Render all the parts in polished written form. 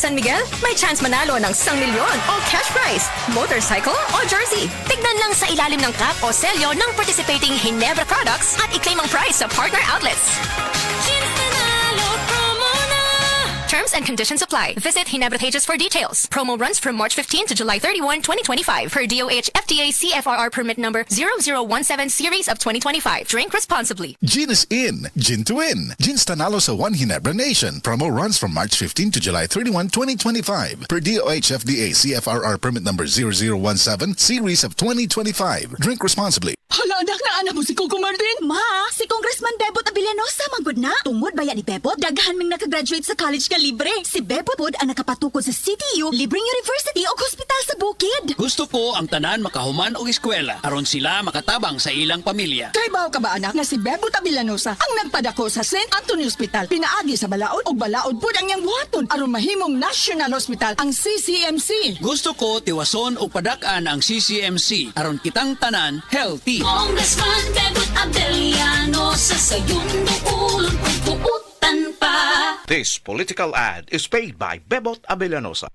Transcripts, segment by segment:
San Miguel, may chance manalo ng 1 milyon o cash prize, motorcycle o jersey. Tignan lang sa ilalim ng cap o selyo ng participating Ginebra products at i-claim ang prize sa partner outlets. Terms and conditions apply. Visit Ginebra pages for details. Promo runs from March 15 to July 31, 2025 per DOH FDA CFRR permit number 0017 series of 2025. Drink responsibly. Gin is in. Gin to win. Gin's Tanalo sa One Ginebra Nation. Promo runs from March 15 to July 31, 2025 per DOH FDA CFRR permit number 0017 series of 2025. Drink responsibly. Hala, anak na anak mo si Coco Martin. Ma, si Congressman Bebot Abilianosa manggod na. Tungod baya ni Bebot, daghan ming nakagraduate sa college ka libre. Si Bebot pod ang nakapatukod sa CTU, libreng university o hospital sa bukid. Gusto ko ang tanan makahuman og eskwela aron sila makatabang sa ilang pamilya. Kay bawo ka ba anak na si Bebot Abilianosa ang nagpadako sa St. Anthony Hospital. Pinaagi sa balaod o balaod pod ang iyang buhaton aron mahimong National Hospital ang CCMC. Gusto ko tiwason og padak-an ang CCMC aron kitang tanan healthy. Congressman Bebot Abilianosa sa iyong duulong pagbuutan pa. This political ad is paid by Bebot Abilianosa.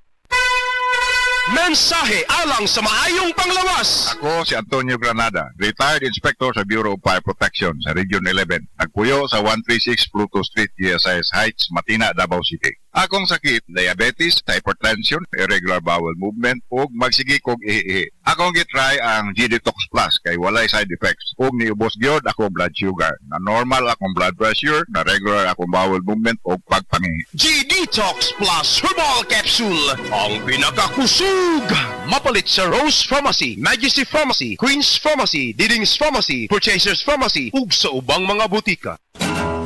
Mensahe alang sa maayong panglawas. Ako si Antonio Granada, retired inspector sa Bureau of Fire Protection sa Region 11. Nagpuyo sa 136 Pluto Street, GSIS Heights, Matina, Davao City. Akong sakit, diabetes, hypertension, irregular bowel movement, ug magsigi kog ihi. Akong gitry ang G-Detox Plus kay walay side effects. Ug niubos gyud ako blood sugar. Na normal akong blood pressure, na regular akong bowel movement ug pagpangihi. G-Detox Plus Herbal Capsule. Ang pinakakusog. Mapalit sa Rose Pharmacy, Majesty Pharmacy, Queen's Pharmacy, Diding's Pharmacy, Purchasers Pharmacy, ug sa ubang mga butika.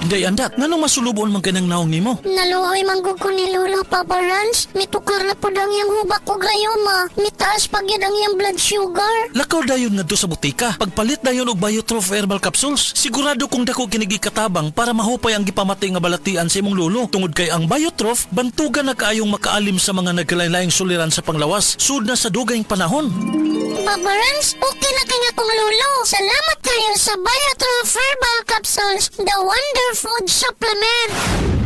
Day andak, nganong masulubon man kanang naong nimo? Naluoy manggug ko ni Lolo Papa Rans. Mitukar na po ang iyang hubak ko gayoma. Mitaas pag yan ang iyang blood sugar. Lakaw dayon nga do sa butika. Pagpalit dayon og Biotrof Herbal Capsules. Sigurado kung dako kinigi katabang para mahupay ang gipamati nga balatian sa imong lolo. Tungod kay ang Biotrof, bantugan na kaayong makaalim sa mga nagkalain-laing suliran sa panglawas. Sud na sa dugayng panahon. Papa Rans, okay na kanya kong lolo. Salamat kayo sa Biotrof Herbal Capsules, the wonder food supplement.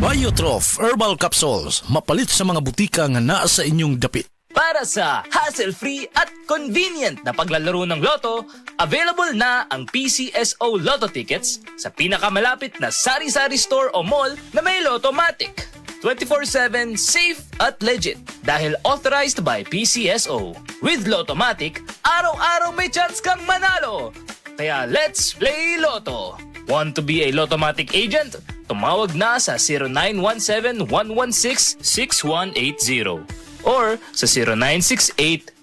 Biotrof Herbal Capsules. Mapalit sa mga butika nga naa sa inyong dapit. Para sa hassle-free at convenient na paglalaro ng loto, available na ang PCSO Lotto tickets sa pinakamalapit na sari-sari store o mall na may Lottomatic. 24/7 safe at legit dahil authorized by PCSO. With Lottomatic, araw-araw may chance kang manalo. Kaya let's play Lotto. Want to be a Lottomatic agent? Tumawag na sa 0917-116-6180 or sa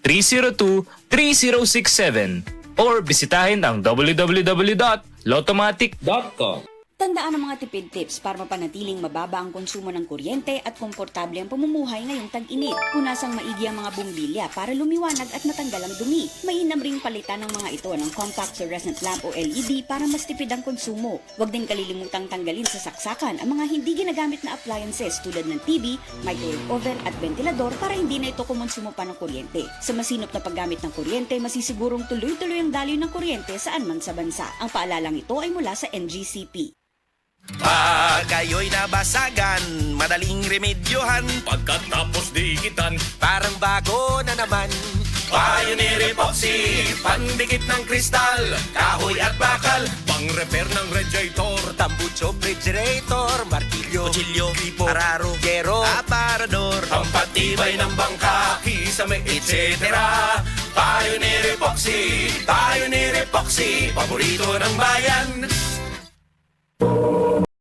0968-302-3067 or bisitahin ang www.lottomatic.com. Tandaan ang mga tipid tips para mapanatiling mababa ang konsumo ng kuryente at komportable ang pamumuhay ngayong tag-init. Punasang maigi ang mga bumbilya para lumiwanag at matanggal ang dumi. Mainam ring palitan ng mga ito ng compact fluorescent lamp o LED para mas tipid ang konsumo. Huwag din kalilimutang tanggalin sa saksakan ang mga hindi ginagamit na appliances tulad ng TV, microwave oven at ventilador para hindi na ito kumonsumo pa ng kuryente. Sa masinop na paggamit ng kuryente, masisigurong tuloy-tuloy ang daloy ng kuryente saan man sa bansa. Ang paalalang ito ay mula sa NGCP. Pag kayo'y nabasagan, madaling remedyohan. Pagkatapos dikitan, parang bago na naman. Pioneer Epoxy, pandikit ng kristal, kahoy at bakal, pang-repair ng radiator, tambucho, refrigerator, martilyo, kutsilyo, gripo, araro, gero, aparador, pampatibay ng bangka, kisame, etc. Pioneer Epoxy, Pioneer Epoxy, paborito ng bayan.